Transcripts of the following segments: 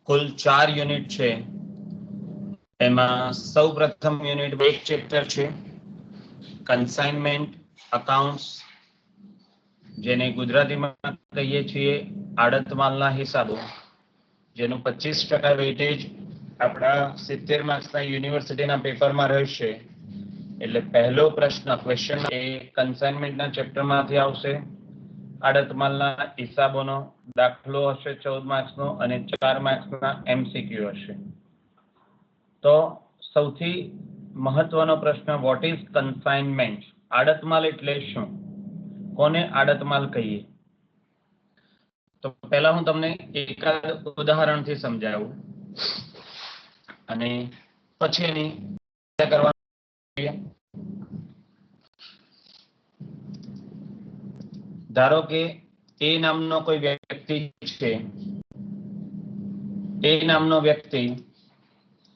કુલ 4 unit છે. એમાં સૌપ્રથમ યુનિટ એક ચેપ્ટર છે કન્સાઇનમેન્ટ અકાઉન્ટ્સ, જેને ગુજરાતીમાં કહીએ છીએ આડત માલના હિસાબો, જેનું 25% વેઇટેજ આપણા 70 માર્ક્સના યુનિવર્સિટીના પેપરમાં રહેશે. એટલે પહેલો પ્રશ્ન ક્વેશ્ચન એ કન્સાઇનમેન્ટના ચેપ્ટરમાંથી આવશે. આડત માલના હિસાબોનો દાખલો હશે 14 માર્ક્સનો અને 4 માર્ક્સના MCQ હશે. તો સૌથી મહત્વનો પ્રશ્ન, વોટ ઇઝ કન્સાઇનમેન્ટ? આડત માલ એટલે શું? કોને આડત માલ કહીએ? તો પહેલા હું તમને એકાદ ઉદાહરણથી સમજાવું અને પછી એની ચર્ચા કરવાની. ધારો કે એ નામનો કોઈ વ્યક્તિ છે. એ નામનો વ્યક્તિ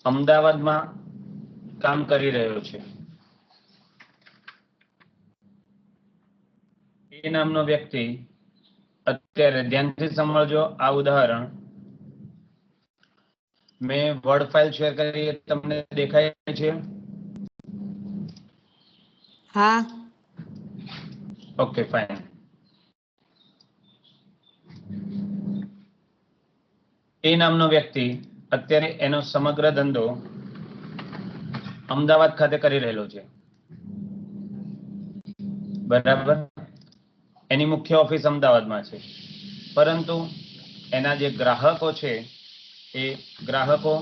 અમદાવાદમાં કામ કરી રહ્યો છે. એ નામનો વ્યક્તિ અત્યારે ધ્યાનથી સમજો આ ઉદાહરણ. મેં વર્ડ ફાઇલ શેર કરી, તમને દેખાય છે? હા. Okay, fine. એ નામનો વ્યક્તિ અત્યારે એનો સમગ્ર ધંધો અમદાવાદ ખાતે કરી રહેલો છે. બરાબર. એની મુખ્ય ઓફિસ અમદાવાદમાં છે, પરંતુ એના જે ગ્રાહકો છે એ ગ્રાહકો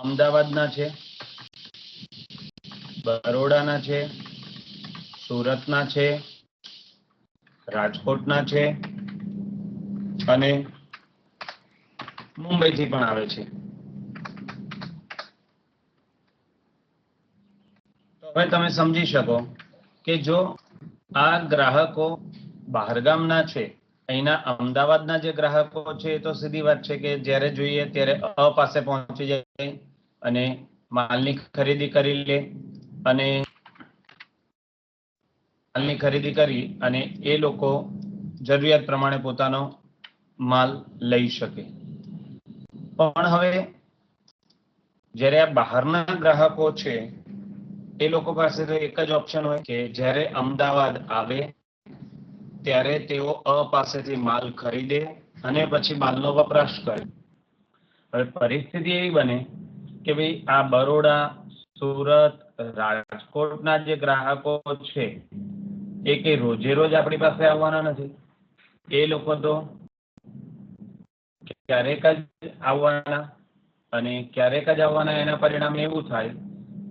અમદાવાદના છે, બરોડાના છે, સુરતના છે, રાજકોટના છે અને મુંબઈથી પણ આવે છે. તો હવે તમે સમજી શકો કે જો આ ગ્રાહકો બહારગામના છે, અહીંના અમદાવાદના જે ગ્રાહકો છે એ તો સીધી વાત છે કે જ્યારે જોઈએ ત્યારે પાસે પહોંચી જાય અને માલની ખરીદી કરી લે અને માલની ખરીદી કરી અને એ લોકો જરૂરિયાત પ્રમાણે પોતાનો માલ લઈ શકે. પણ હવે જ્યારે આ બહારના ગ્રાહકો છે એ લોકો પાસે તો એક જ ઓપ્શન હોય કે જ્યારે અમદાવાદ આવે ત્યારે તેઓ પાસેથી માલ ખરીદે અને પછી માલનો વપરાશ કરે. હવે પરિસ્થિતિ એવી બને કે ભાઈ આ બરોડા, સુરત, રાજકોટના જે ગ્રાહકો છે એ કે રોજે રોજ આપણી પાસે આવવાના નથી. એ લોકો તો ક્યારેક જ આવવાના, અને ક્યારેક જ આવવાના એના પરિણામે એવું થાય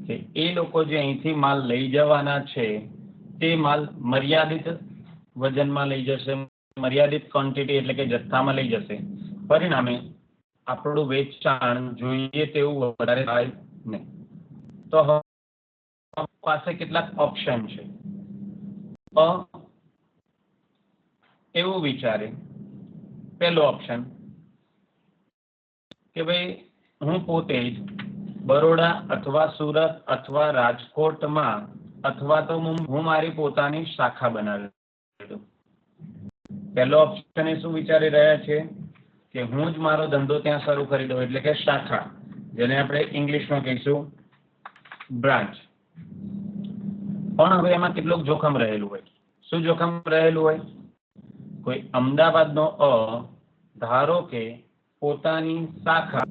કે એ લોકો જે અહીંથી માલ લઈ જવાના છે તે માલ મર્યાદિત વજનમાં લઈ જશે, મર્યાદિત ક્વોન્ટિટી એટલે કે જથ્થામાં લઈ જશે. પરિણામે આપણું વેચાણ જોઈએ તેવું વધારે થાય નહીં. તો પાસે કેટલાક ઓપ્શન છે. એવું વિચારે, પહેલો ઓપ્શન કે ભાઈ હું પોતે જ બરોડા અથવા સુરત અથવા રાજકોટમાં અથવા તો હું મારી પોતાની શાખા બનાવી દઉં. પહેલો ઓપ્શન એ શું વિચારી રહ્યા છે કે હું જ મારો ધંધો ત્યાં શરૂ કરી દઉં, એટલે કે શાખા, જેને આપણે ઇંગ્લિશમાં કહીશું બ્રાન્ચ. પણ હવે એમાં કેટલુંક જોખમ રહેલું હોય. શું જોખમ રહેલું હોય? કોઈ અમદાવાદનો ધારો કે પોતાની શાખા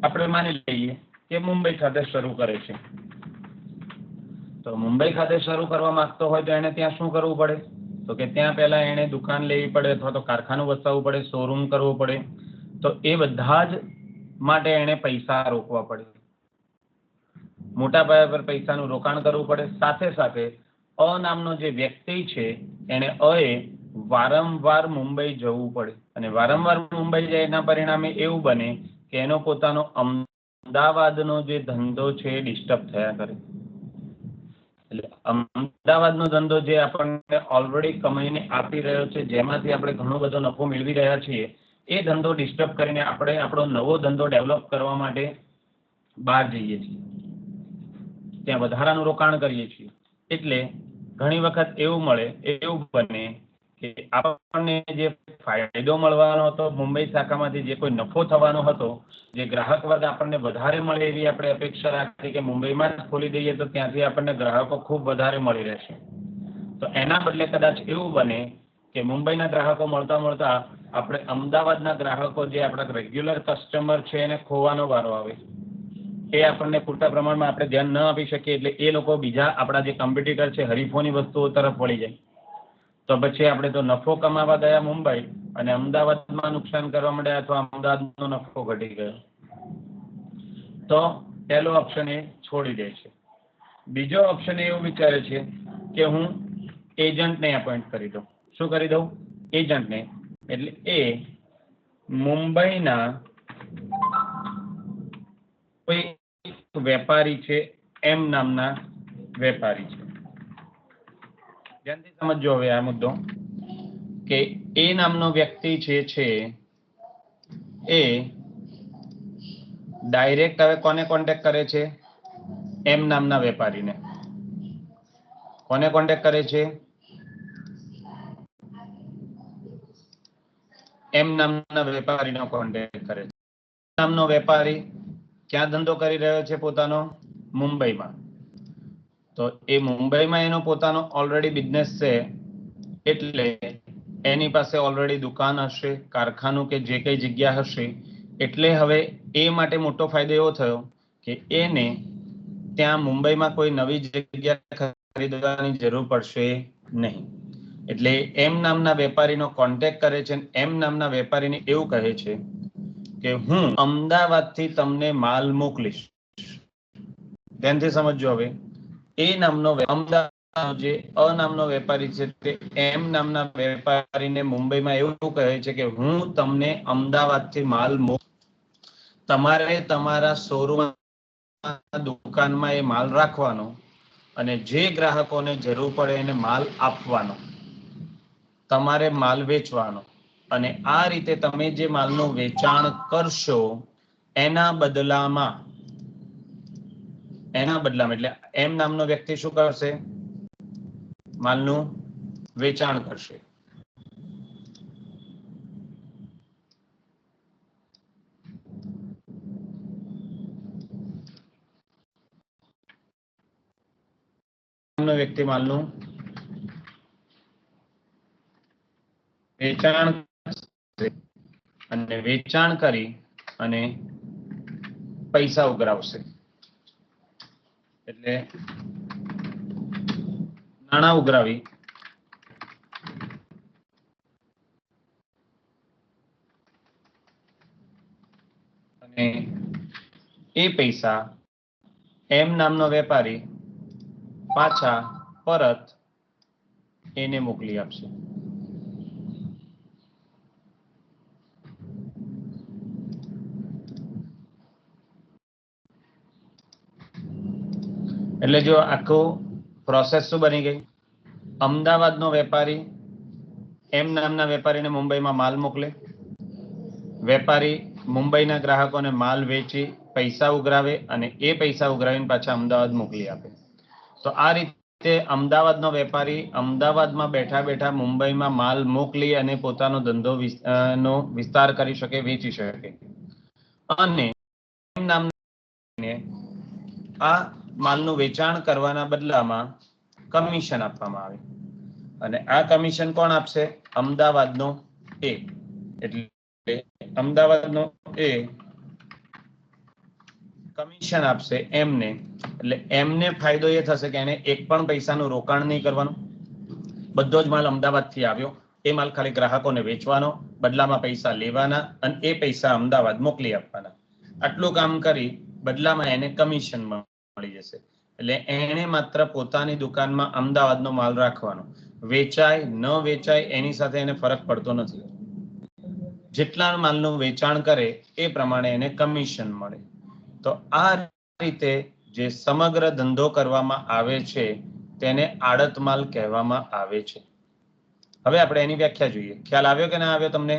આપણે માની લઈએ કે મુંબઈ ખાતે શરૂ કરે છે, તો મુંબઈ ખાતે શરૂ કરવા માંગતો હોય તો એને ત્યાં શું કરવું પડે? તો કે ત્યાં પહેલા એને દુકાન લેવી પડે અથવા તો કારખાનું વસાવવું પડે, શોરૂમ કરવું પડે. તો એ બધા જ માટે એને પૈસા રોકવા પડે, મોટા પાયા પર પૈસાનું રોકાણ કરવું પડે. સાથે સાથે નામનો જે વ્યક્તિ છે એને વારંવાર મુંબઈ જવું પડે, અને વારંવાર મુંબઈ જાય એના પરિણામે એવું બને કે એનો પોતાનો અમદાવાદનો જે ધંધો છે એ ડિસ્ટર્બ થયા કરે. એટલે અમદાવાદનો ધંધો જે આપણને ઓલરેડી કમાઈને આપી રહ્યો છે, જેમાંથી આપણે ઘણો બધો નફો મેળવી રહ્યા છીએ, એ ધંધો ડિસ્ટર્બ કરીને આપણે આપણો નવો ધંધો ડેવલપ કરવા માટે બહાર જઈએ છીએ, ત્યાં વધારાનું રોકાણ કરીએ છીએ. એટલે ઘણી વખત એવું બને કે આપણને જે ફાયદો મળવાનો હતો મુંબઈ શાખામાંથી, જે કોઈ નફો થવાનો હતો, જે ગ્રાહક વર્ગ આપણને વધારે મળે એવી આપણે અપેક્ષા રાખી કે મુંબઈમાં જ ખોલી દઈએ તો ત્યાંથી આપણને ગ્રાહકો ખૂબ વધારે મળી રહેશે. તો એના બદલે કદાચ એવું બને કે મુંબઈના ગ્રાહકો મળતા મળતા આપણે અમદાવાદના ગ્રાહકો જે આપણા રેગ્યુલર કસ્ટમર છે એને ખોવાનો વારો આવે. એ આપણને પૂરતા પ્રમાણમાં આપણે ધ્યાન ન આપી શકીએ એટલે એ લોકો બીજા આપણા જે કોમ્પિટિટર છે, હરીફોની વસ્તુઓ તરફ વળી જાય. તો પછી આપણે તો નફો કમાવા ગયા મુંબઈ અને અમદાવાદમાં નુકસાન કરવા માંડ્યા અથવા અમદાવાદનો નફો ઘટી ગયો. તો પહેલો ઓપ્શન એ છોડી દે છે. બીજો ઓપ્શન એવું વિચારે છે કે હું એજન્ટને એપોઇન્ટ કરી દઉં. શું કરી દઉં? એજન્ટને. એટલે એ મુંબઈના કોઈ વેપારી છે, એમ નામના વેપારી છે. ધ્યાનથી સમજો હવે આ મુદ્દો કે એ નામનો વ્યક્તિ છે એ ડાયરેક્ટ હવે કોને કોન્ટેક્ટ કરે છે? એમ નામના વેપારીને. કોને કોન્ટેક્ટ કરે છે? એમ નામના વેપારીનો કોન્ટેક્ટ કરે છે. નામનો વેપારી ક્યાં ધંધો કરી રહ્યો છે પોતાનો? મુંબઈમાં. તો એ મુંબઈમાં એનો પોતાનો ઓલરેડી બિઝનેસ છે એટલે એની પાસે ઓલરેડી દુકાન હશે, કારખાનું કે જે કઈ જગ્યા હશે. એટલે હવે એ માટે મોટો ફાયદો એવો થયો કે એને ત્યાં મુંબઈમાં કોઈ નવી જગ્યા ખરીદવાની જરૂર પડશે નહીં. એટલે એમ નામના વેપારીનો કોન્ટેક્ટ કરે છે. એમ નામના વેપારીને એવું કહે છે કે હું અમદાવાદથી તમને માલ મોકલીશ. ધ્યાનથી સમજો હવે. એ નામનો અમદાવાદ જે અ નામનો વેપારી છે તે એમ નામના વેપારીને મુંબઈમાં એવું કહે છે કે હું તમને અમદાવાદથી માલ તમારે તમારા શોરૂમ દુકાનમાં એ માલ રાખવાનો અને જે ગ્રાહકોને જરૂર પડે એને માલ આપવાનો, તમારે માલ વેચવાનો અને આ રીતે તમે જે માલનું વેચાણ કરશો એના બદલામાં એટલે એમ નામનો વ્યક્તિ શું કરશે? માલનું વેચાણ કરશે. વ્યક્તિ માલનું વેચાણ અને વેચાણ કરી અને પૈસા ઉઘરાવશે. એટલે નાણાં ઉઘરાવી અને એ પૈસા એમ નામનો વેપારી પાછા પરત એને મોકલી આપશે. એટલે જો આખું પ્રોસેસ શું બની ગઈ? અમદાવાદનો વેપારી એમ નામના વેપારીને મુંબઈમાં માલ મોકલે, વેપારી મુંબઈના ગ્રાહકોને માલ વેચી પૈસા ઉઘરાવે અને એ પૈસા ઉઘરાવીને પાછા અમદાવાદ મોકલી આપે. તો આ રીતે અમદાવાદનો વેપારી અમદાવાદમાં બેઠા બેઠા મુંબઈમાં માલ મોકલી અને પોતાનો ધંધો નો વિસ્તાર કરી શકે, વેચી શકે. અને એમ નામના આ માલનું વેચાણ કરવાના બદલામાં કમિશન આપવામાં આવે અને આ કમિશન કોણ આપશે? અમદાવાદનો એ. એટલે અમદાવાદનો એ કમિશન આપશે એમને. એટલે એમને ફાયદો એ થશે કે એને એક પણ પૈસાનું રોકાણ નહીં કરવાનું. બધો જ માલ અમદાવાદથી આવ્યો, એ માલ ખાલી ગ્રાહકોને વેચવાનો, બદલામાં પૈસા લેવાના અને એ પૈસા અમદાવાદ મોકલી આપવાના. આટલું કામ કરી બદલામાં એને કમિશન મળી જશે. એટલે એને માત્ર પોતાની દુકાનમાં અમદાવાદનો માલ રાખવાનો, વેચાય ન વેચાય એની સાથે એને ફરક પડતો નથી. જેટલા માલનું વેચાણ કરે એ પ્રમાણે એને કમિશન મળે. તો આ રીતે જે સમગ્ર ધંધો કરવામાં આવે છે તેને આડત માલ કહેવામાં આવે છે. હવે આપણે એની વ્યાખ્યા જોઈએ. ખ્યાલ આવ્યો કે ના આવ્યો તમને?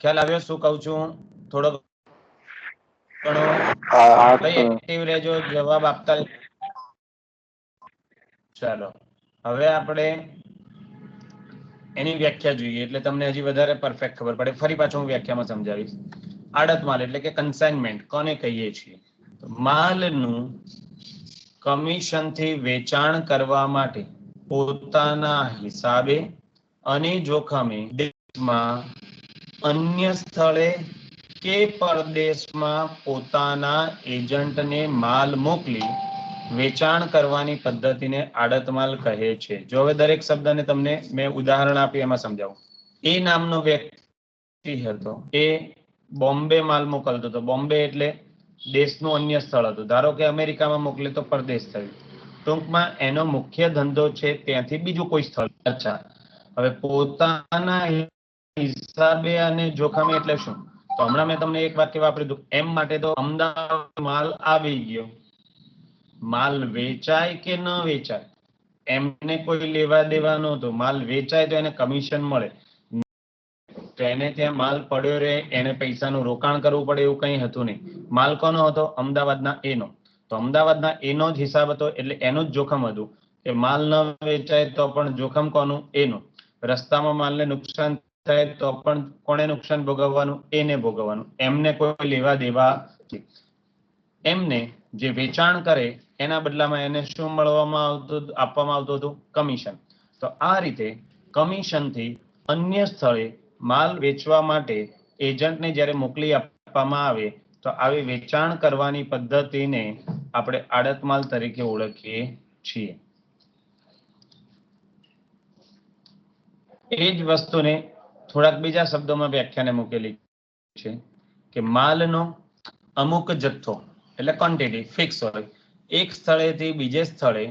ખ્યાલ આવ્યો શું કહું છું? થોડો ઘણો એક્ટિવ રહેજો, જવાબ આપતા ચાલો હવે આપણે એની વ્યાખ્યા જોઈએ એટલે તમને હજી વધારે પરફેક્ટ ખબર પડે. ફરી પાછું હું વ્યાખ્યામાં સમજાવીશ. આડત માલ એટલે કે કન્સાઇનમેન્ટ કોને કહીએ છીએ? માલનું કમિશનથી વેચાણ કરવા માટે પોતાના હિસાબે અને જોખમે દેશમાં અન્ય સ્થળે કે પરદેશમાં પોતાના એજન્ટને માલ મોકલી વેચાણ કરવાની પદ્ધતિને આડત માલ કહે છે. જો હવે દરેક શબ્દને તમને મેં ઉદાહરણ આપી એમાં સમજાવું. એ નામનો વ્યક્તિ હતો, એ બોમ્બે માલ મોકલતો હતો. બોમ્બે એટલે દેશનું અન્ય સ્થળ હતું. ધારો કે અમેરિકામાં મોકલે તો પરદેશ થયું. ટૂંકમાં એનો મુખ્ય ધંધો છે ત્યાંથી બીજું કોઈ સ્થળ. અચ્છા, હવે પોતાના હિસાબે અને જોખમે એટલે શું? તો હમણાં મેં તમને એક વાક્ય વાપરી દીધું. એમ માટે તો અમદાવાદ માલ આવી ગયો, માલ વેચાય કે ન વેચાય એમને કોઈ લેવા દેવા નહોતો. માલ વેચાય તો એને કમિશન મળે, તો એને ત્યાં માલ પડ્યો રહે, એને પૈસાનું રોકાણ કરવું પડે એવું કંઈ હતું નહીં. માલ કોનો હતો? અમદાવાદના એનો. તો અમદાવાદના એનો જ હિસાબ હતો એટલે એનું જ જોખમ હતું કે માલ ન વેચાય તો પણ જોખમ કોનું? એનું. રસ્તામાં માલને નુકસાન થાય તો પણ કોણે નુકસાન ભોગવવાનું? એને ભોગવવાનું. એમને કોઈ લેવા દેવા નથી. એમને જે વેચાણ કરે એના બદલામાં એને શું મળવામાં આવતું, આપવામાં આવતું હતું? કમિશન. તો આ રીતે કમિશનથી અન્ય સ્થળે માલ વેચવા માટે એજન્ટને જ્યારે મોકલી આપવામાં આવે તો આવી વેચાણ કરવાની પદ્ધતિને આપણે આડત માલ તરીકે ઓળખીએ છીએ. એ જ વસ્તુને થોડાક બીજા શબ્દોમાં વ્યાખ્યાને મૂકેલી છે કે માલનો અમુક જથ્થો એટલે ક્વોન્ટિટી ફિક્સ હોય, એક સ્થળેથી બીજે સ્થળે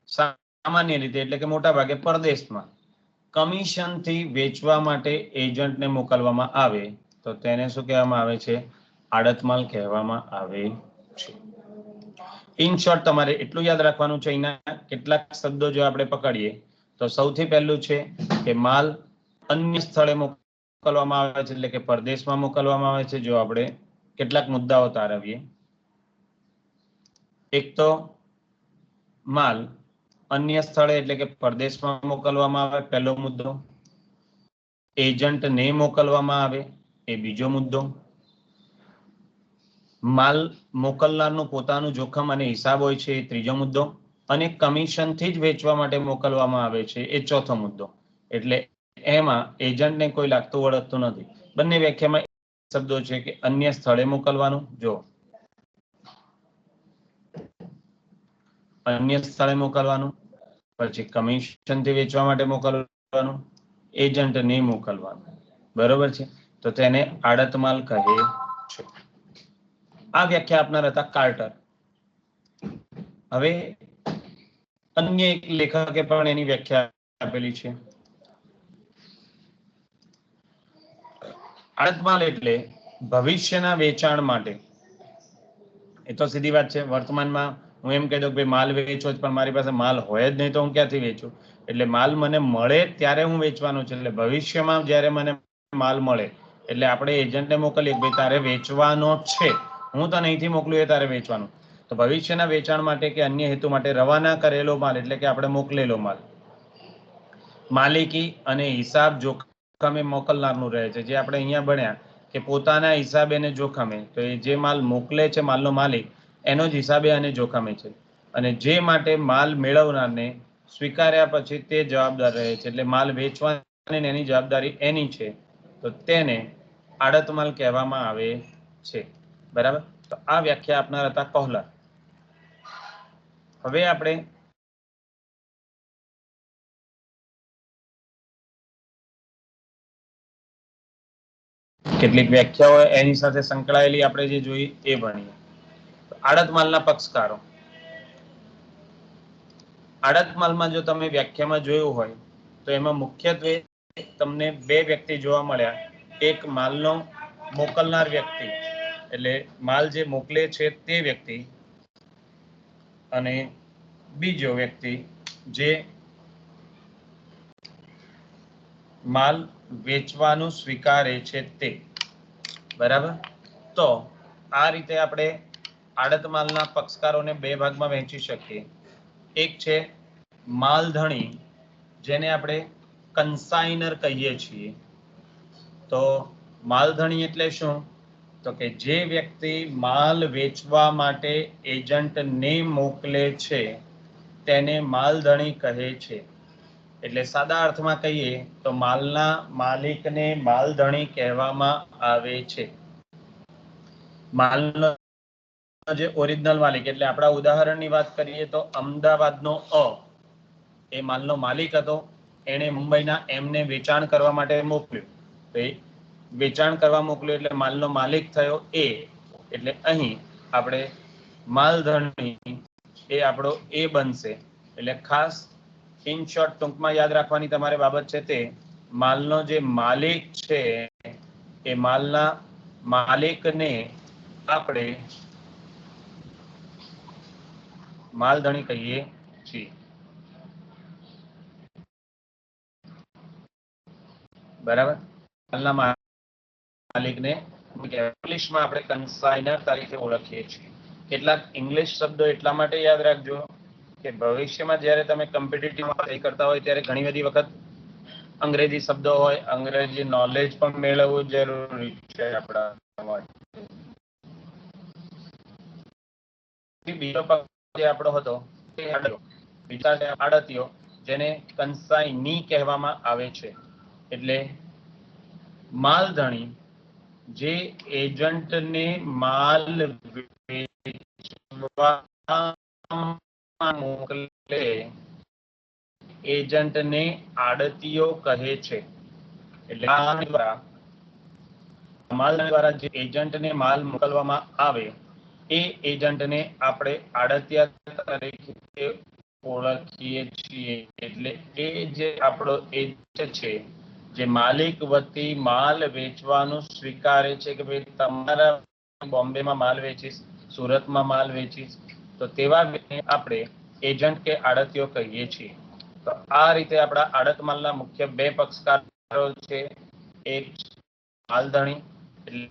સામાન્ય રીતે એટલે કે મોટા ભાગે પરદેશમાં કમિશનથી વેચવા માટે એજન્ટને મોકલવામાં આવે તો તેને શું કહેવામાં આવે છે? આડત માલ કહેવામાં આવે છે. ઇન શોર્ટ તમારે એટલું યાદ રાખવાનું છે. એના કેટલાક શબ્દો જો આપણે પકડીએ તો સૌથી પહેલું છે કે માલ અન્ય સ્થળે મોકલવામાં આવે છે એટલે કે પરદેશમાં મોકલવામાં આવે છે. જો આપણે કેટલાક મુદ્દાઓ તારવીએ, એક તો માલ અન્ય સ્થળે એટલે કે પરદેશમાં મોકલવામાં આવે, પહેલો મુદ્દો. એજન્ટને મોકલવામાં આવે એ બીજો મુદ્દો. માલ મોકલનારનું પોતાનું જોખમ અને હિસાબ હોય છે એ ત્રીજો મુદ્દો. અને કમિશનથી જ વેચવા માટે મોકલવામાં આવે છે એ ચોથો મુદ્દો. એટલે એમાં એજન્ટને કોઈ લાગતું વળગતું નથી. બંને વ્યાખ્યામાં શબ્દો છે કે અન્ય સ્થળે મોકલવાનું, જો અન્ય સ્થળે મોકલવાનું, પછી કમિશનથી વેચવા માટે મોકલવાનું, એજન્ટને મોકલવાનું. બરોબર છે? તો તેને આડત માલ કહે છે. આ વ્યાખ્યા આપનાર હતા કાર્ટર. હવે અન્ય એક લેખકે પણ એની વ્યાખ્યા આપેલી છે. આડત માલ એટલે ભવિષ્યના વેચાણ માટે. એ તો સીધી વાત છે. વર્તમાનમાં હું એમ કહી દઉં કે માલ વેચવો જ, પણ મારી પાસે માલ હોય જ નહીં તો હું ક્યાંથી વેચું? એટલે માલ મને મળે ત્યારે હું વેચવાનું છે. એટલે ભવિષ્યમાં જ્યારે મને માલ મળે એટલે આપણે એજન્ટને મોકલીએ ભાઈ તારે વેચવાનો છે, હું તો અહીંથી મોકલું એ તારે વેચવાનું. તો ભવિષ્યના વેચાણ માટે કે અન્ય હેતુ માટે રવાના કરેલો માલ એટલે કે આપણે મોકલેલો માલ માલિકી અને હિસાબ જોખમે મોકલનારનું રહે છે. જે આપણે અહીંયા ભણ્યા કે પોતાના હિસાબે અને જોખમે, તો એ જે માલ મોકલે છે માલનો માલિક એનો જ હિસાબે અને જોખમે છે. અને જે માટે માલ મેળવનારને સ્વીકાર્યા પછી તે જવાબદાર રહે છે. એટલે માલ વેચવાની એની જવાબદારી એની છે, તો તેને આડત માલ કહેવામાં આવે છે. બરાબર? તો આ વ્યાખ્યા આપનાર હતા કોહલર. હવે આપણે કેટલીક વ્યાખ્યાઓ એની સાથે સંકળાયેલી આપણે જે જોઈ એ ભણીએ. આડત માલના પક્ષકારો. આડત માલમાં જો તમે વ્યાખ્યામાં જોયું હોય તો એમાં મુખ્યત્વે તમને બે વ્યક્તિ જોવા મળ્યા. એક માલનો મોકલનાર વ્યક્તિ એટલે માલ જે મોકલે છે તે વ્યક્તિ, અને બીજો વ્યક્તિ જે માલ વેચવાનું સ્વીકારે છે તે. બરાબર? તો આ રીતે આપણે આડત માલના પક્ષકારોને બે ભાગમાં વહેંચી શકીએ. એક છે માલધણી જેને આપણે કન્સાઇનર કહીએ છીએ, તો માલધણી એટલે શું? તો કે જે વ્યક્તિ માલ વેચવા માટે એજન્ટને મોકલે છે તેને માલધણી કહે છે. એટલે સાદા અર્થમાં કહીએ તો માલના માલિકને માલધણી કહેવામાં આવે છે. માલનો જે ઓરિજિનલ માલિક, એટલે આપણા ઉદાહરણની વાત કરીએ તો અમદાવાદનો એ માલનો માલિક હતો. એણે મુંબઈના એમને વેચાણ કરવા માટે મોકલ્યું. તો એ વેચાણ કરવા મોકલ્યું એટલે માલનો માલિક થયો એ. એટલે અહીં આપણે માલધણી એ આપણો એ બનશે. એટલે ખાસ ઇન શોર્ટ ટૂંકમાં યાદ રાખવાની તમારે બાબત છે તે માલનો જે માલિક છે એ માલના માલિકને આપણે માલધણી કહીએ છીએ. બરાબર. માલના માલિકને ઇંગ્લિશમાં આપણે કન્સાઇનર તરીકે ઓળખીએ છીએ. કેટલાક ઇંગ્લિશ શબ્દો એટલા માટે યાદ રાખજો કે ભવિષ્યમાં જ્યારે તમે કોમ્પિટિટિવમાં તૈયારી કરતા હોય ત્યારે ઘણી બધી વખત અંગ્રેજી શબ્દો હોય, અંગ્રેજી નોલેજ પણ મેળવવું જરૂરી છે આપણા માટે. બીજો પક્ષ જે આપણો હતો તે આડતીયો, જેને કન્સાઇની કહેવામાં આવે છે. એટલે માલધણી જે એજન્ટને માલ મોકલે એજન્ટને આડતીયો કહે છે. એટલે માલ દ્વારા જે એજન્ટને માલ મોકલવામાં આવે એ એજન્ટને આપણે આડતિયા તરીકે ઓળખીએ છીએ. એટલે એ જે આપણો એજન્ટ છે જે માલિક વતી માલ વેચવાનું સ્વીકારે છે કે ભાઈ તમારા બોમ્બેમાં માલ વેચીશ, સુરતમાં માલ વેચીશ, તો તેવા વ્યક્તિને આપણે એજન્ટ કે આડતીયો કહીએ છીએ. તો આ રીતે આપણા આડત માલના મુખ્ય બે પક્ષકારો છે. એક માલધણી એટલે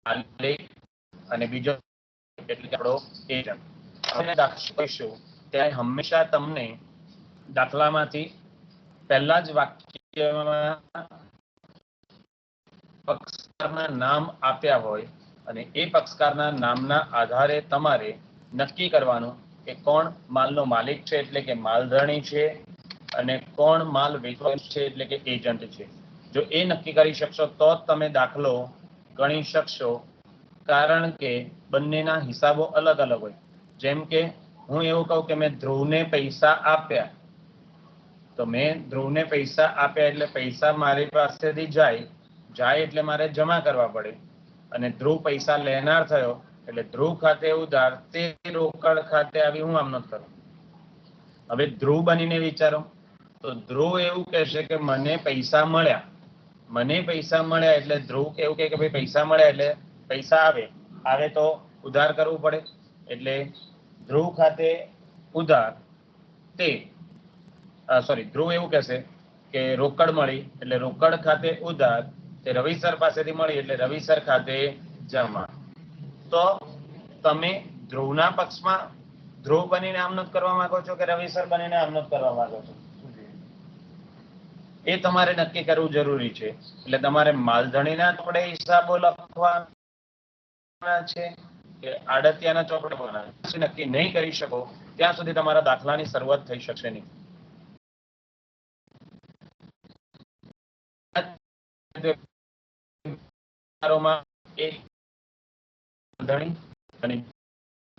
માલિક અને બીજો એટલે આપણો એજન્ટ. આપણે દાખલા કહીશું ત્યારે હંમેશા તમને દાખલામાંથી પહેલા જ વાક્યમાં પક્ષકારના નામ આપ્યા હોય અને એ પક્ષકારના નામના આધારે તમારે નક્કી કરવાનું કે કોણ માલનો માલિક છે એટલે કે માલધણી છે અને કોણ માલ વેચવાનો છે એટલે કે એજન્ટ છે. જો એ નક્કી કરી શકશો તો જ તમે દાખલો ગણી શકશો, કારણ કે બંનેના હિસાબો અલગ અલગ હોય. જેમ કે હું એવું કહું કે મેં ધ્રુવને પૈસા આપ્યા, તો મેં ધ્રુવને પૈસા આપ્યા એટલે પૈસા મારી પાસેથી જાય એટલે મારે જમા કરવા પડે, અને ધ્રુવ પૈસા લેનાર થયો એટલે ધ્રુવ ખાતે ઉધાર, તે રોકડ ખાતે આવી હું આમ નથી કરું. હવે ધ્રુવ બનીને વિચારો તો ધ્રુવ એવું કહેશે કે મને પૈસા મળ્યા એટલે ધ્રુવ એવું કહે કે ભાઈ પૈસા મળ્યા એટલે પૈસા આવે તો ઉધાર કરવું પડે. એટલે ધ્રુવ ખાતે ઉધાર ધ્રુવ એવું કહેશે કે રોકડ મળી એટલે રોકડ ખાતે ઉધાર, તે રવિસર પાસેથી મળી એટલે રવિસર ખાતે જમા. તો તમે ધ્રુવના પક્ષમાં ધ્રુવ બનીને આમ નથી કરવા માંગો છો કે રવિસર બનીને આમ નથી કરવા માંગો છો, એ તમારે નક્કી કરવું જરૂરી છે. એટલે તમારે માલધણીના ચોપડે હિસાબો લખવાના છે કે આડતિયાના ચોપડે બનાવવાના, નક્કી નહીં કરી શકો ત્યાં સુધી તમારા દાખલાની શરૂઆત થઈ શકશે નહીં.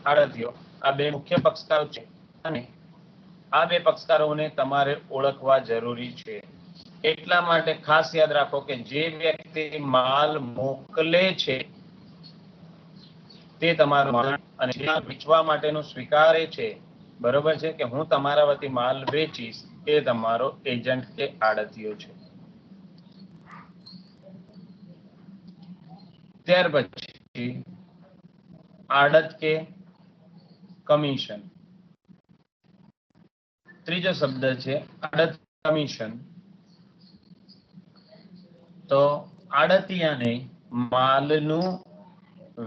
આડતીઓ આ બે મુખ્ય પક્ષકારો છે અને આ બે પક્ષકારોને તમારે ઓળખવા જરૂરી છે. એટલા માટે ખાસ યાદ રાખો કે જે વ્યક્તિ માલ મોકલે છે તે તમારો અને વેચવા માટેનું સ્વીકારે છે, બરોબર છે, કે હું તમારા વતી માલ વેચીશ, એ તમારો એજન્ટ કે આડતીયો છે. ત્યાર પછી આડત કે કમિશન. ત્રીજો શબ્દ છે આડત કમિશન. તો આડતિયાને માલનું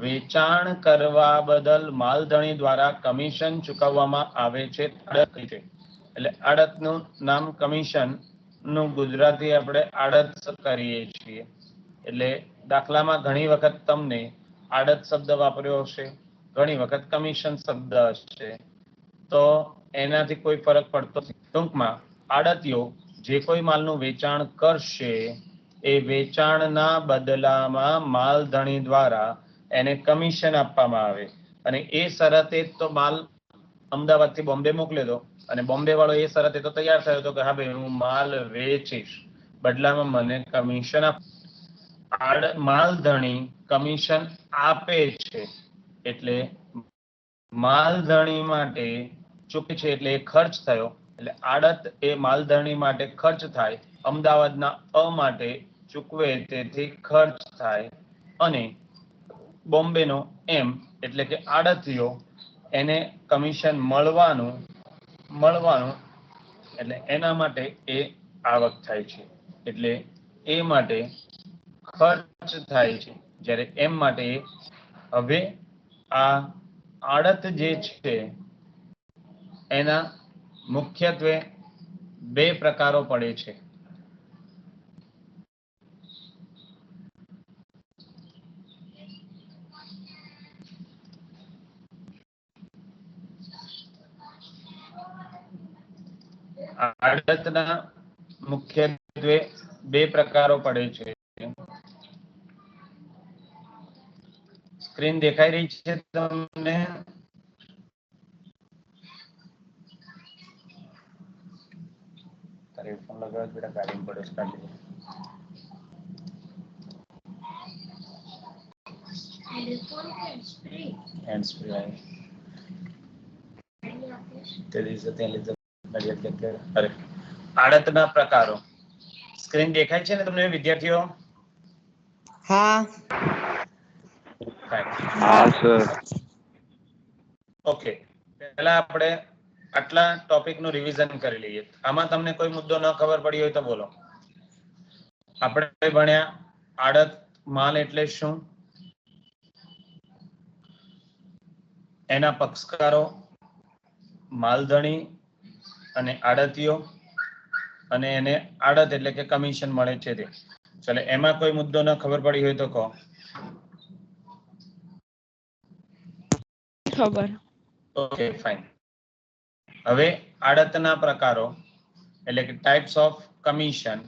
વેચાણ કરવા બદલ માલધણી દ્વારા કમિશન ચૂકવવામાં આવે છે. એટલે આડતનું નામ કમિશન નું ગુજરાતી આપણે આડત કરીએ છીએ. એટલે દાખલામાં ઘણી વખત તમને આડત શબ્દ વાપર્યો હશે, ઘણી વખત કમિશન શબ્દ હશે, તો એનાથી કોઈ ફરક પડતો નથી. ટૂંકમાં આડતીઓ જે કોઈ માલનું વેચાણ કરશે એ વેચાણના બદલામાં માલધણી દ્વારા એને કમિશન આપવામાં આવે, અને એ શરતે તો માલ અમદાવાદથી બોમ્બે મોકલે દો, અને બોમ્બે વાળો એ શરતે તો તૈયાર થયો હતો કે હા ભાઈ હું માલ વેચીશ, બદલામાં મને કમિશન આપ. માલધણી કમિશન આપે છે એટલે માલધણી માટે ચૂકે છે એટલે એ ખર્ચ થયો, એટલે આડત એ માલધણી માટે ખર્ચ થાય, અમદાવાદના અ માટે ચૂકવે તેથી ખર્ચ થાય, અને બોમ્બેનો એમ એટલે કે આડતીયો એને કમિશન મળવાનું એટલે એના માટે એ આવક થાય છે, એટલે એ માટે ખર્ચ થાય છે, જ્યારે એમ માટે. હવે આ આડત જે છે એના મુખ્યત્વે બે પ્રકારો પડે છે. આડતના મુખ્યત્વે બે પ્રકારો પડે છે. સ્ક્રીન દેખાઈ રહી છે તમને? તારે ફોન લગાવ બેટા, ગાડી પડે છે, હેન્ડ્સ ફ્રી આડતના પ્રકારો સ્ક્રીન દેખાય છે ને તમને વિદ્યાર્થીઓ? હા હા સર. ઓકે, પહેલા આપણે આટલા ટોપિકનું રિવિઝન કરી લઈએ. આમાં તમને કોઈ મુદ્દો ન ખબર પડી હોય તો બોલો. આપણે ભણ્યા આડત માલ એટલે શું, એના પક્ષકારો માલધણી અને આડતીઓ, અને એને આડત એટલે કે કમિશન મળે છે તે. ચાલે એમાં કોઈ મુદ્દો ન ખબર પડી હોય તો કહો. ખબર. Okay fine. હવે આડતના પ્રકારો એટલે કે ટાઇપ્સ ઓફ કમિશન.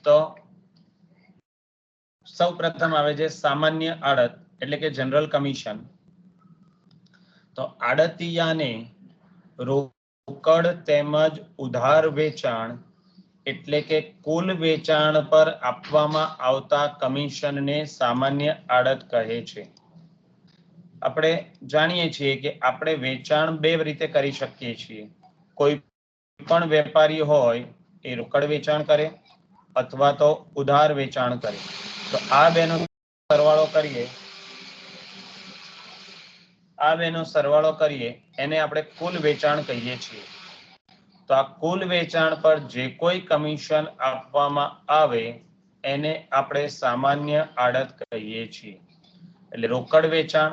તો સૌ પ્રથમ આવે છે સામાન્ય આડત એટલે કે જનરલ કમિશન. તો આડતિયાને રોકડ તેમજ ઉધાર વેચાણ એટલે કે કુલ વેચાણ પર આપવામાં આવતા કમિશનને સામાન્ય આડત કહે છે. આપણે જાણીએ છીએ કે આપણે વેચાણ બે રીતે કરી શકીએ છીએ. કોઈ પણ વેપારી હોય એ રોકડ વેચાણ કરે અથવા તો ઉધાર વેચાણ કરે. તો આ બેનો સરવાળો કરીએ એને આપણે કુલ વેચાણ કહીએ છીએ. તો આ કુલ વેચાણ પર જે કોઈ કમિશન આપવામાં આવે એને આપણે સામાન્ય આડત કહીએ છીએ. એટલે રોકડ વેચાણ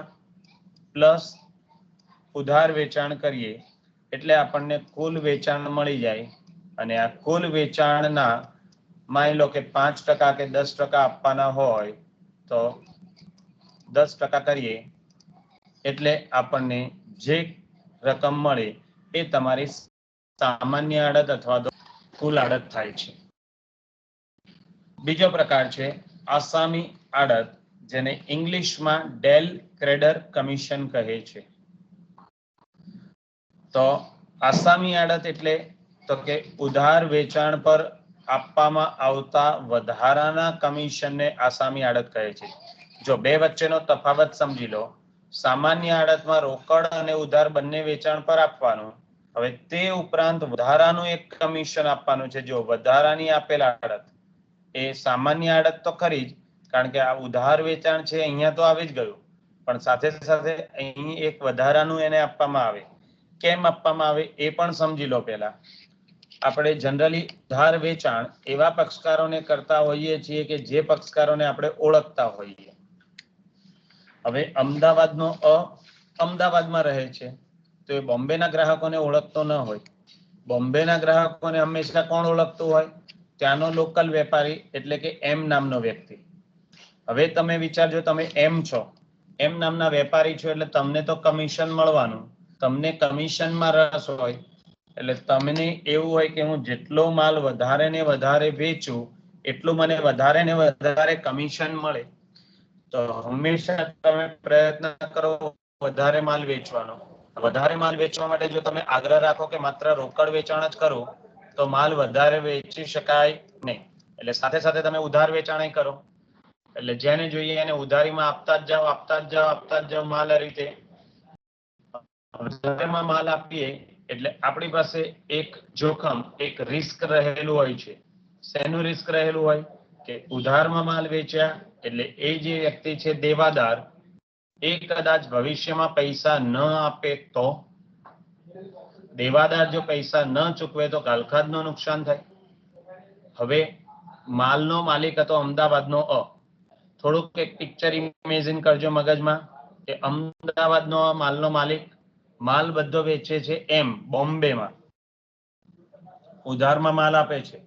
પ્લસ ઉધાર વેચાણ કરીએ એટલે આપણને કુલ વેચાણ મળી જાય, અને આ કુલ વેચાણના માની લો કે 5% કે 10% આપવાના હોય તો 10% કરીએ એટલે આપણને જે રકમ મળે એ તમારી સામાન્ય આડત અથવા તો કુલ આડત થાય છે. બીજો પ્રકાર છે આસામી આડત, જેને ઇંગ્લિશમાં ડેલ ક્રેડર કમિશન કહે છે. તો આસામી આડત એટલે તો કે ઉધાર વેચાણ પર આપવામાં આવતા વધારાના કમિશનને આસામી આડત કહે છે. જો બે વચ્ચેનો તફાવત સમજી લો. સામાન્ય આડતમાં રોકડ અને ઉધાર બંને વેચાણ પર આપવાનું, હવે તે ઉપરાંત વધારાનું એક કમિશન આપવાનું છે. જો વધારાની આપેલા આડત એ સામાન્ય આડત તો ખરી જ, કારણ કે આ ઉધાર વેચાણ છે અહીંયા તો આવી જ ગયું, પણ સાથે સાથે અહીં એક વધારાનું એને આપવામાં આવે. કેમ આપવામાં આવે એ પણ સમજી લો. પહેલા આપણે જનરલી ઉધાર વેચાણ એવા પક્ષકારોને કરતા હોઈએ છીએ કે જે પક્ષકારોને આપણે ઓળખતા હોઈએ. હવે અમદાવાદનો અમદાવાદમાં રહે છે તો એ બોમ્બેના ગ્રાહકોને ઓળખતો ન હોય, બોમ્બેના ગ્રાહકોને હંમેશા કોણ ઓળખતું હોય? ત્યાંનો લોકલ વેપારી, એટલે કે એમ નામનો વ્યક્તિ. હવે તમે વિચારજો, તમે એમ છો, એમ નામના વેપારી છો, એટલે તમને તો કમિશન મળવાનું. તમને કમિશનમાં રસ હોય એટલે તમને એવું હોય કે હું જેટલો માલ વધારે ને વધારે વેચું એટલું મને વધારે ને વધારે કમિશન મળે. તો હંમેશા તમે પ્રયત્ન કરો વધારે માલ વેચવાનો. વધારે માલ વેચવા માટે જો તમે આગ્રહ રાખો કે માત્ર રોકડ વેચાણ જ કરો તો માલ વધારે વેચી શકાય નહીં. એટલે સાથે સાથે તમે ઉધાર વેચાણ કરો. એટલે જેને જોઈએ એને ઉધારીમાં આપતા જ જાઓ, આપતા જ જાઓ, આપતા જ જાઓ માલ. આ રીતે ઉધારીમાં માલ આપીએ એટલે આપણી પાસે એક જોખમ, એક રિસ્ક રહેલું હોય છે. શેનું રિસ્ક રહેલું હોય? કે ઉધારમાં માલ વેચ્યા એટલે એ જે વ્યક્તિ છે દેવાદાર, એ કદાચ ભવિષ્યમાં પૈસા ન આપે તો? દેવાદાર જો પૈસા ન ચૂકવે તો ગાલખાદનું નુકસાન થાય. હવે માલનો માલિક હતો અમદાવાદનો અ. થોડુંક એક પિક્ચર ઇમેજિન કરજો મગજમાં કે અમદાવાદનો માલનો માલિક માલ બધો વેચે છે એમ બોમ્બેમાં, ઉધારમાં માલ આપે છે.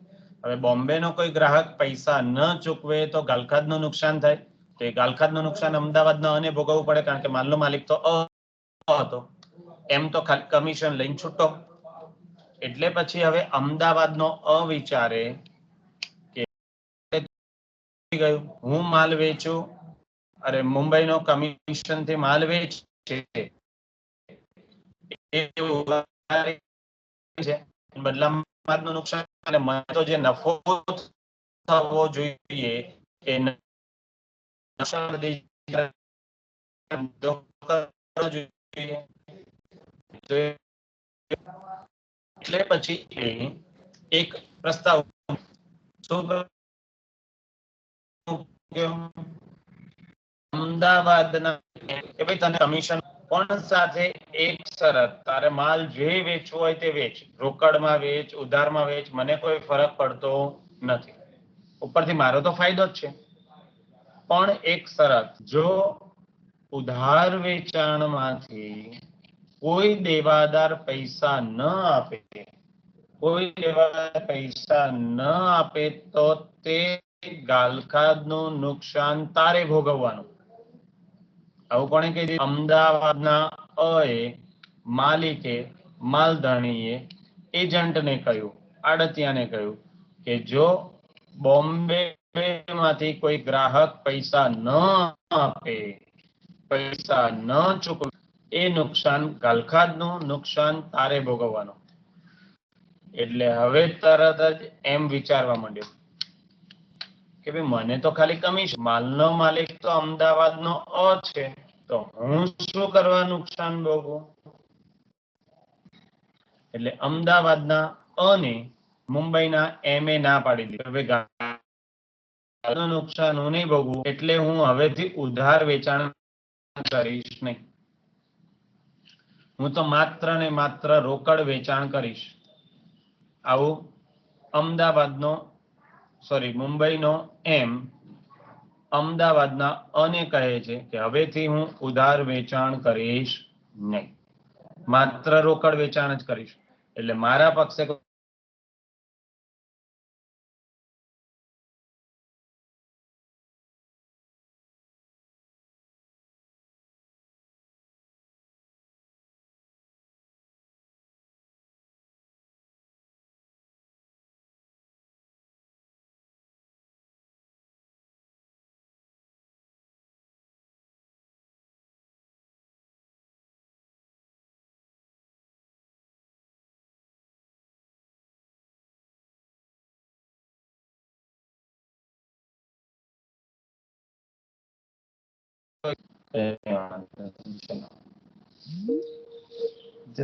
હવે બોમ્બેનો કોઈ ગ્રાહક પૈસા ન ચૂકવે તો ગાલખાદનું નુકસાન થાય. તો એ ગાલખાદનું નુકસાન અમદાવાદના અને ભોગવવું પડે, કારણ કે માલનો માલિક તો અ હતો. એમ તો ખાલી કમિશન લઈને છૂટો. એટલે પછી હવે અમદાવાદનો અ વિચારે કે ગયું હું માલ વેચું, અરે મુંબઈનો કમિશન થી માલ વેચે બદલામાં નુકસાન, અને મને તો જે નફો થવો જોઈએ એ એટલે પછી એ એક પ્રસ્તાવ અમદાવાદના કે ભાઈ તને કમિશન પણ સાથે એક શરત, તારે માલ જે વેચવો હોય તે વેચ, રોકડમાં વેચ, ઉધારમાં વેચ, મને કોઈ ફરક પડતો નથી. ઉપરથી મારો તો ફાયદો જ છે. પણ એક શરત, જો ઉધાર વેચાણમાંથી કોઈ દેવાદાર પૈસા ન આપે, કોઈ દેવાદાર પૈસા ન આપે તો તે ગાલખાદનું નુકસાન તારે ભોગવવાનું. આવું કોણે કહી દીધું? અમદાવાદના અ એ, માલિકે, માલધાણીએ એજન્ટને કહ્યું, આડતિયાને કહ્યું કે જો બોમ્બે માંથી કોઈ ગ્રાહક પૈસા ન આપે, પૈસા ન ચૂકવે, એ નુકસાન ગાલખાદનું નુકસાન તારે ભોગવવાનું. એટલે હવે તરત જ એમ વિચારવા માંડ્યો કે ભાઈ મને તો ખાલી કમિશન, માલનો માલિક તો અમદાવાદનો અ છે, તો હું શું કરવા નુકસાન ભોગવું? એટલે અમદાવાદના અ ને મુંબઈના એમ એ ના પાડી દીધી. હવે નુકસાન હું નહીં ભોગવું, એટલે હું હવેથી ઉધાર વેચાણ કરીશ નહીં. હું તો માત્ર ને માત્ર રોકડ વેચાણ કરીશ. આવું અમદાવાદનો મુંબઈનો એમ અમદાવાદના અને કહે છે કે હવેથી હું ઉધાર વેચાણ કરીશ નહીં, માત્ર રોકડ વેચાણ જ કરીશ. એટલે મારા પક્ષે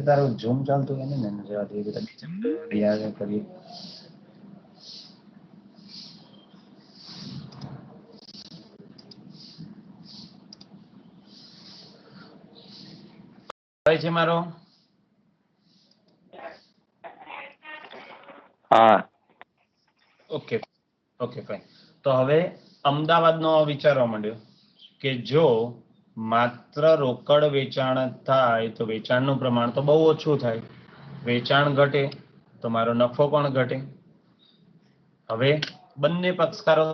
તારું ઝૂમ ચાલતું હોય ને જવા દે બધા કરીએ. છે મારો? હા. Okay okay fine. તો હવે અમદાવાદનો વિચારવા માંડ્યો કે જો માત્ર રોકડ વેચાણ થાય તો વેચાણનું પ્રમાણ તો બહુ ઓછું થાય, વેચાણ ઘટે, તો મારો નફો પણ ઘટે. હવે બંને પક્ષકારો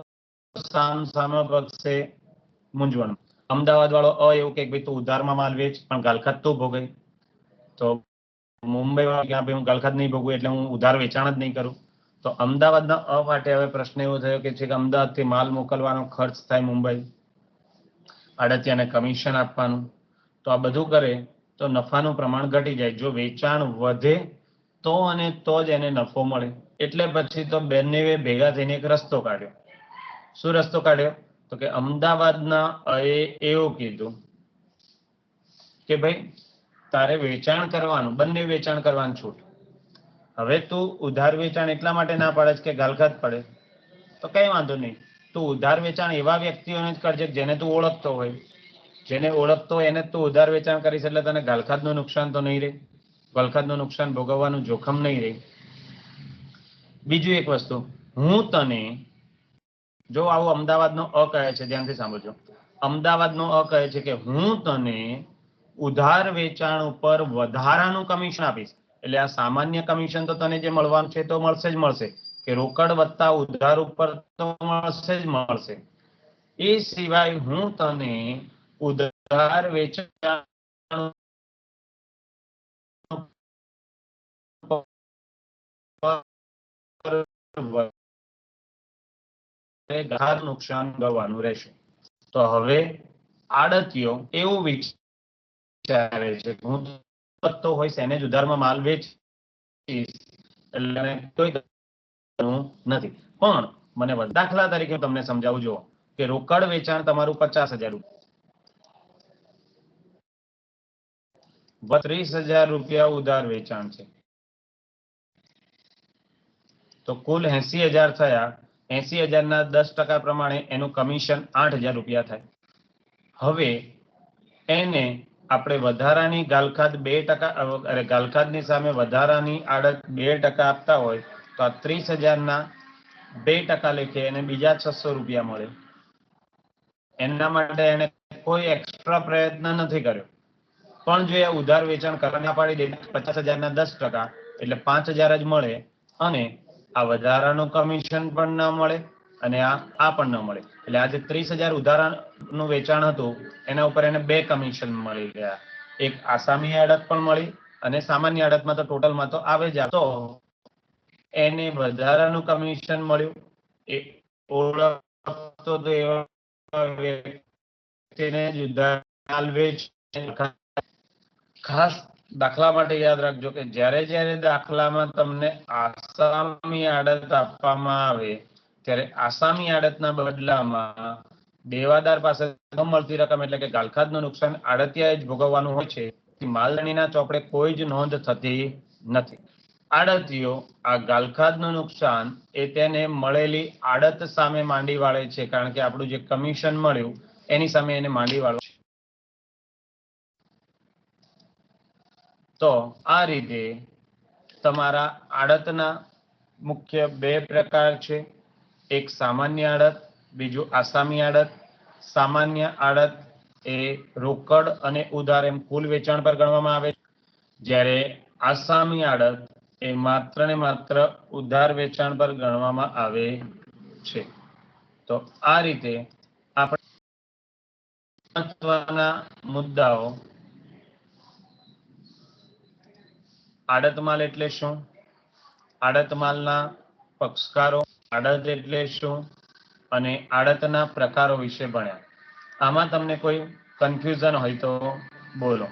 સામસામા પક્ષે મૂંઝવણ. અમદાવાદ વાળો એવું કે ભાઈ તું ઉધારમાં માલ વેચ પણ ગાલખાત તું ભોગવે. તો મુંબઈ વાળો કે ભાઈ હું ગાલખાત નહીં ભોગવું એટલે હું ઉધાર વેચાણ જ નહીં કરું. તો અમદાવાદના અ માટે હવે પ્રશ્ન એવો થયો કે અમદાવાદથી માલ મોકલવાનો ખર્ચ થાય મુંબઈ, આડતિયાને કમિશન આપવાનું. તો આ બધું કરે તો નફાનું પ્રમાણ ઘટી જાય. જો વેચાણ વધે તો અને તો જ એને નફો મળે. એટલે પછી તો બંને ભેગા થઈને એક રસ્તો કાઢ્યો. શું રસ્તો કાઢ્યો? તો કે અમદાવાદના એવું કીધું કે ભાઈ તારે વેચાણ કરવાનું, બંને વેચાણ કરવાનું છૂટ. હવે તું ઉધાર વેચાણ એટલા માટે ના પાડે કે ગાલખાત પડે, તો કઈ વાંધો નહીં. તું ઉધાર વેચાણ એવા વ્યક્તિઓને જ કરજે જેને તું ઓળખતો હોય. જેને ઓળખતો હોય એને તું ઉધાર વેચાણ કરીશ એટલે તને ગાલખાતનું નુકસાન તો નહીં રહે, ગાલખાતનું નુકસાન ભોગવવાનું જોખમ નહીં રહે. બીજું એક વસ્તુ, હું તને, જો આવું અમદાવાદનો અ કહે છે, ધ્યાનથી સાંભળજો. અમદાવાદનો અ કહે છે કે હું તને ઉધાર વેચાણ ઉપર વધારાનું કમિશન આપીશ. એટલે આ સામાન્ય કમિશન તો તને જે મળવાનું છે તો મળશે જ મળશે, કે રોકડ વત્તા ઉધાર ઉપર તો મળશે જ મળશે. એ સિવાય હું તને ઉધાર વેચાણ નુકસાન ગવાનું રહેશે. તો હવે આડતીઓ એવું વિચારે છે હું તો હોય એને જ ઉધારમાં માલ વેચીશ એટલે કોઈ નથી. પણ મને દાખલા તરીકે તમને સમજાવું, જો કે રોકડ વેચાણ તમારું 50,000 રૂપિયા, 30,000 રૂપિયા ઉધાર વેચાણ છે, તો કુલ 80,000 થયા. 80,000 ના 10% પ્રમાણે એનું કમિશન 8,000 રૂપિયા થાય. હવે એને આપણે વધારાની ગાલખાત 2%, ગાલખાતની સામે વધારાની આડત 2% આપતા હોય તો આ 30,000 ના 2% લેખે એને બીજા 600 રૂપિયા મળે. એના માટે એને કોઈ એક્સ્ટ્રા પ્રયત્ન નથી કર્યો. પણ જો એ ઉધાર વેચાણ કરવા ના પાડી દે 50,000 ના 10% એટલે 5,000 જ મળે, અને આ વધારાનું કમિશન પણ ના મળે અને આ પણ ન મળે. એટલે આજે 30,000 ઉધારાનું વેચાણ હતું એના ઉપર એને 2 કમિશન મળી ગયા. એક આસામી આડત પણ મળી અને સામાન્ય આડતમાં તો ટોટલમાં તો આવે જ. તો એને વધારાનું કમિશન મળ્યું. એ ઓળખતો તો એવા વ્યક્તિને જ ઉધાર વેચ. ખાસ દાખલા માટે યાદ રાખજો કે જ્યારે દાખલામાં તમને આસામી આડત આપવામાં આવે ત્યારે આસામી આડતના બદલામાં દેવાદાર પાસે ન મળતી રકમ એટલે કે ગાલખાતનું નુકસાન આડતિયાએ જ ભોગવવાનું હોય છે. માલધણીના ચોપડે કોઈ જ નોંધ થતી નથી. આડતીઓ આ ગાલખાતનું નુકસાન એ તેને મળેલી આડત સામે માંડી વાળે છે, કારણ કે આપણું જે કમિશન મળ્યું એની સામે એને માંડી વાળો છે. તો આ રીતે તમારા આડતના મુખ્ય 2 પ્રકાર છે. એક સામાન્ય આડત, બીજું આસામી આડત. સામાન્ય આડત એ રોકડ અને ઉધાર એમ કુલ વેચાણ પર ગણવામાં આવે છે, જ્યારે આસામી આડત એ માત્ર ને માત્ર ઉધાર વેચાણ પર ગણવામાં આવે છે. તો આ રીતે આપણે મહત્વના મુદ્દાઓ. આડત માલ એટલે શું, આડત માલના પક્ષકારો, આડત એટલે શું અને આડતના પ્રકારો વિશે ભણ્યા. આમાં તમને કોઈ કન્ફ્યુઝન હોય તો બોલો.